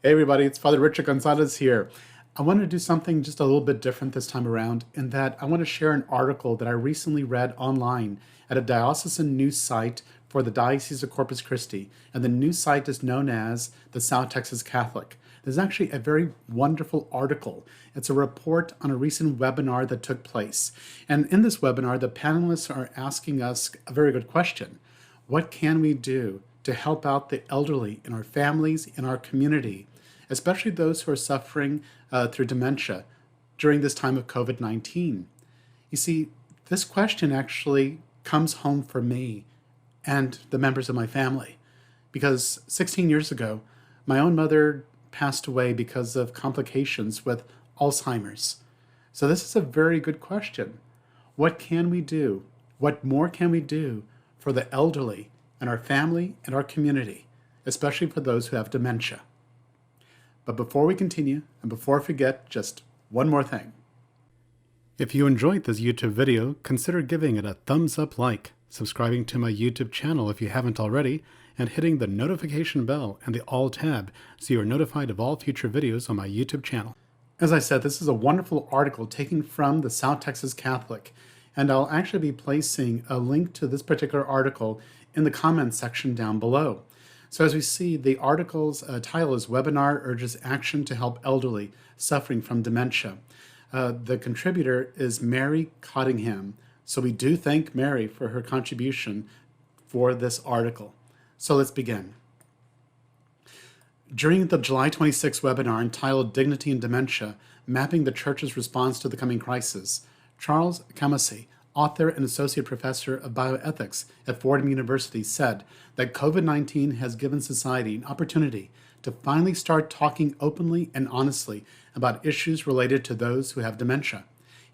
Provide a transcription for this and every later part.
Hey everybody, it's Father Richard Gonzalez here. I wanted to do something just a little bit different this time around in that I want to share an article that I recently read online at a diocesan news site for the Diocese of Corpus Christi, and the news site is known as the South Texas Catholic. There's actually a very wonderful article. It's a report on a recent webinar that took place. And in this webinar, the panelists are asking us a very good question. What can we do to help out the elderly in our families, in our community, especially those who are suffering through dementia during this time of COVID-19? You see, this question actually comes home for me and the members of my family, because 16 years ago, my own mother passed away because of complications with Alzheimer's. So this is a very good question. What can we do? What more can we do for the elderly and our family and our community, especially for those who have dementia? But before we continue, and before I forget, just one more thing. If you enjoyed this YouTube video, consider giving it a thumbs up like, subscribing to my YouTube channel if you haven't already, and hitting the notification bell and the all tab so you are notified of all future videos on my YouTube channel. As I said, this is a wonderful article taken from the South Texas Catholic, and I'll actually be placing a link to this particular article in the comments section down below. So as we see, the article's title is Webinar Urges Action to Help Elderly Suffering from Dementia. The contributor is Mary Cottingham. So we do thank Mary for her contribution for this article. So let's begin. During the July 26 webinar entitled Dignity in Dementia, Mapping the Church's Response to the Coming Crisis, Charles Camasi, author and associate professor of bioethics at Fordham University, said that COVID-19 has given society an opportunity to finally start talking openly and honestly about issues related to those who have dementia.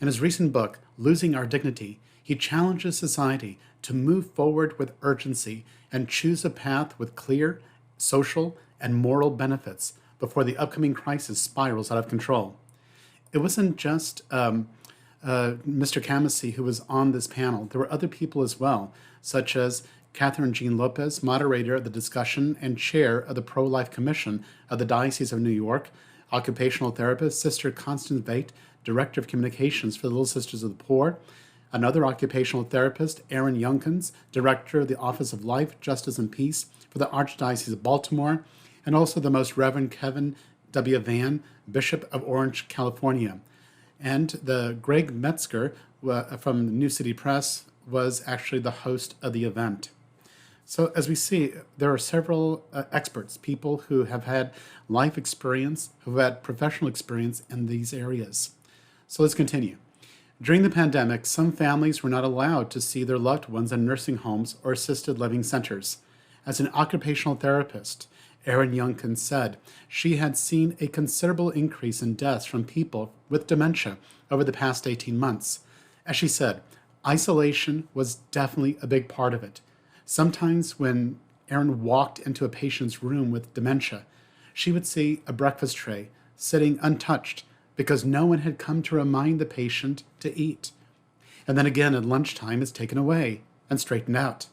In his recent book, Losing Our Dignity, he challenges society to move forward with urgency and choose a path with clear social and moral benefits before the upcoming crisis spirals out of control. It wasn't just Mr. Camasi who was on this panel. There were other people as well, such as Catherine Jean Lopez, moderator of the discussion and chair of the Pro-Life Commission of the Diocese of New York, occupational therapist Sister Constance Veit, director of communications for the Little Sisters of the Poor, another occupational therapist, Aaron Younkins, director of the Office of Life, Justice, and Peace for the Archdiocese of Baltimore, and also the Most Reverend Kevin W. Van, Bishop of Orange, California. And the Greg Metzger from the New City Press was actually the host of the event. So as we see, there are several experts, people who have had life experience, who have had professional experience in these areas. So let's continue. During the pandemic, some families were not allowed to see their loved ones in nursing homes or assisted living centers. As an occupational therapist, Erin Youngkin said she had seen a considerable increase in deaths from people with dementia over the past 18 months. As she said, isolation was definitely a big part of it. Sometimes when Erin walked into a patient's room with dementia, she would see a breakfast tray sitting untouched because no one had come to remind the patient to eat. And then again at lunchtime it's taken away and straightened out.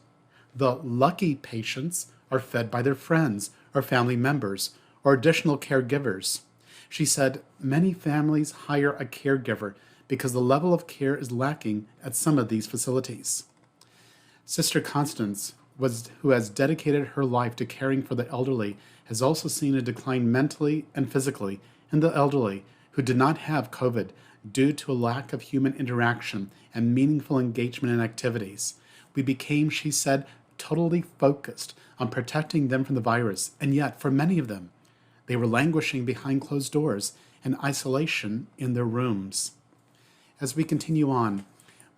The lucky patients are fed by their friends or family members or additional caregivers. She said many families hire a caregiver because the level of care is lacking at some of these facilities. Sister Constance, who has dedicated her life to caring for the elderly, has also seen a decline mentally and physically in the elderly who did not have COVID due to a lack of human interaction and meaningful engagement in activities. We became, she said, totally focused on protecting them from the virus, and yet, for many of them, they were languishing behind closed doors in isolation in their rooms. As we continue on,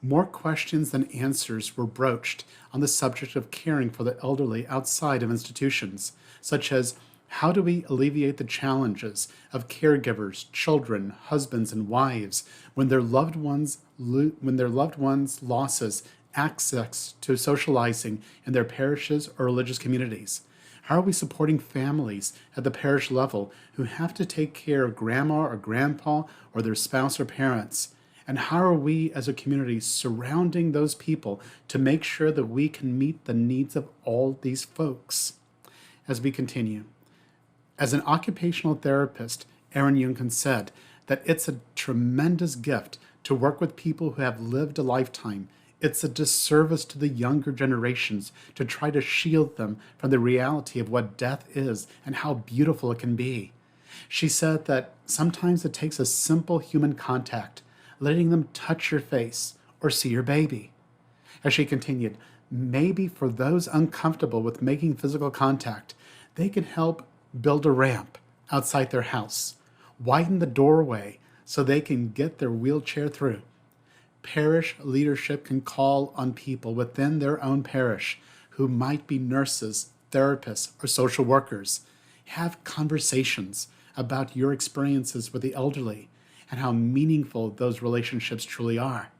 more questions than answers were broached on the subject of caring for the elderly outside of institutions, such as how do we alleviate the challenges of caregivers, children, husbands, and wives when their loved ones losses access to socializing in their parishes or religious communities? How are we supporting families at the parish level who have to take care of grandma or grandpa or their spouse or parents? And how are we as a community surrounding those people to make sure that we can meet the needs of all these folks? As we continue, As an occupational therapist, Aaron Yunkin said that it's a tremendous gift to work with people who have lived a lifetime. It's a disservice to the younger generations to try to shield them from the reality of what death is and how beautiful it can be. She said that sometimes it takes a simple human contact, letting them touch your face or see your baby. As she continued, maybe for those uncomfortable with making physical contact, they can help build a ramp outside their house, widen the doorway so they can get their wheelchair through. Parish leadership can call on people within their own parish who might be nurses, therapists, or social workers. Have conversations about your experiences with the elderly and how meaningful those relationships truly are.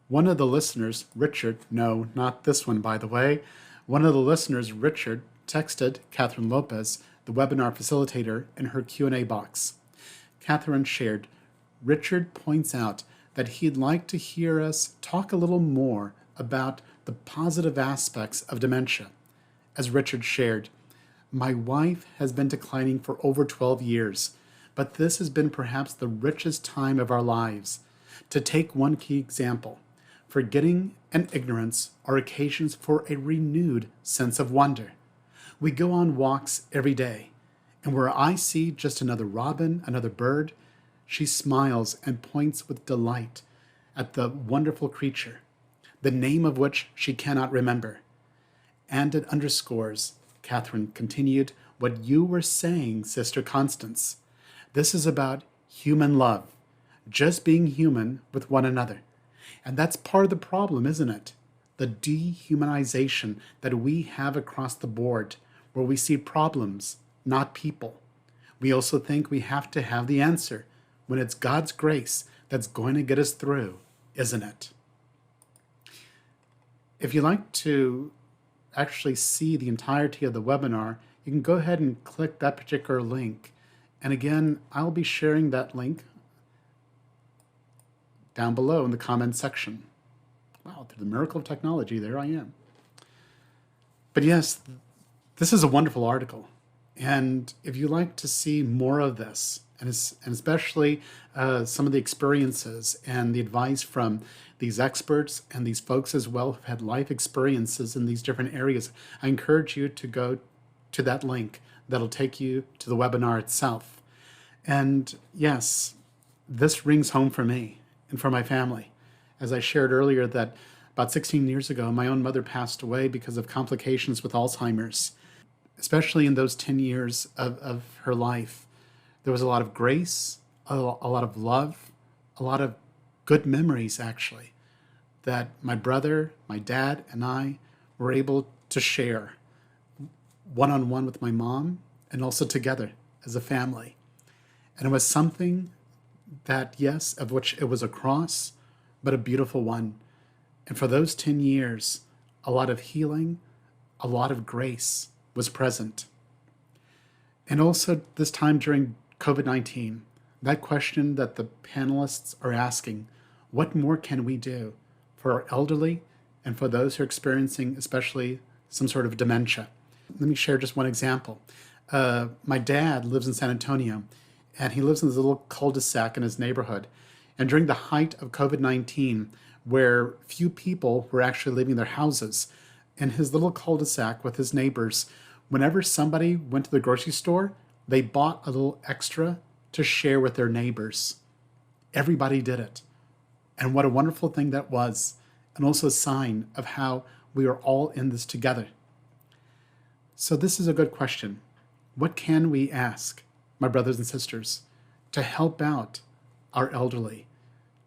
One of the listeners, Richard, no, not this one, by the way, one of the listeners, Richard, texted Catherine Lopez, the webinar facilitator, in her Q&A box. Catherine shared, Richard points out that he'd like to hear us talk a little more about the positive aspects of dementia. As Richard shared, my wife has been declining for over 12 years, but this has been perhaps the richest time of our lives. To take one key example, forgetting and ignorance are occasions for a renewed sense of wonder. We go on walks every day, and where I see just another robin, another bird, she smiles and points with delight at the wonderful creature, the name of which she cannot remember. And it underscores, Catherine continued, what you were saying, Sister Constance. This is about human love, just being human with one another. And that's part of the problem, isn't it? The dehumanization that we have across the board, where we see problems, not people. We also think we have to have the answer, when it's God's grace that's going to get us through, isn't it? If you'd like to actually see the entirety of the webinar, you can go ahead and click that particular link. And again, I'll be sharing that link down below in the comments section. Wow, through the miracle of technology, there I am. But yes, this is a wonderful article. And if you'd like to see more of this, and especially some of the experiences and the advice from these experts and these folks as well who've had life experiences in these different areas, I encourage you to go to that link that'll take you to the webinar itself. And yes, this rings home for me and for my family. As I shared earlier that about 16 years ago, my own mother passed away because of complications with Alzheimer's. Especially in those 10 years of her life, there was a lot of grace, a lot of love, a lot of good memories, actually, that my brother, my dad, and I were able to share one-on-one with my mom and also together as a family. And it was something that, yes, of which it was a cross, but a beautiful one. And for those 10 years, a lot of healing, a lot of grace was present. And also this time during COVID-19, that question that the panelists are asking, what more can we do for our elderly and for those who are experiencing especially some sort of dementia? Let me share just one example. My dad lives in San Antonio, and he lives in this little cul-de-sac in his neighborhood. And during the height of COVID-19, where few people were actually leaving their houses, in his little cul-de-sac with his neighbors, whenever somebody went to the grocery store, they bought a little extra to share with their neighbors. Everybody did it. And what a wonderful thing that was, and also a sign of how we are all in this together. So this is a good question. What can we ask, my brothers and sisters, to help out our elderly,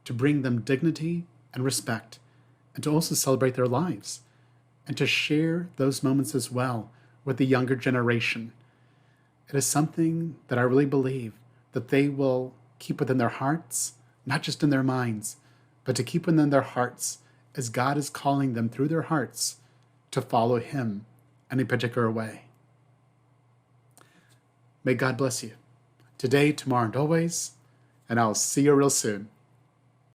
to bring them dignity and respect, and to also celebrate their lives, and to share those moments as well with the younger generation? It is something that I really believe that they will keep within their hearts, not just in their minds, but to keep within their hearts as God is calling them through their hearts to follow Him in a particular way. May God bless you today, tomorrow, and always, and I'll see you real soon.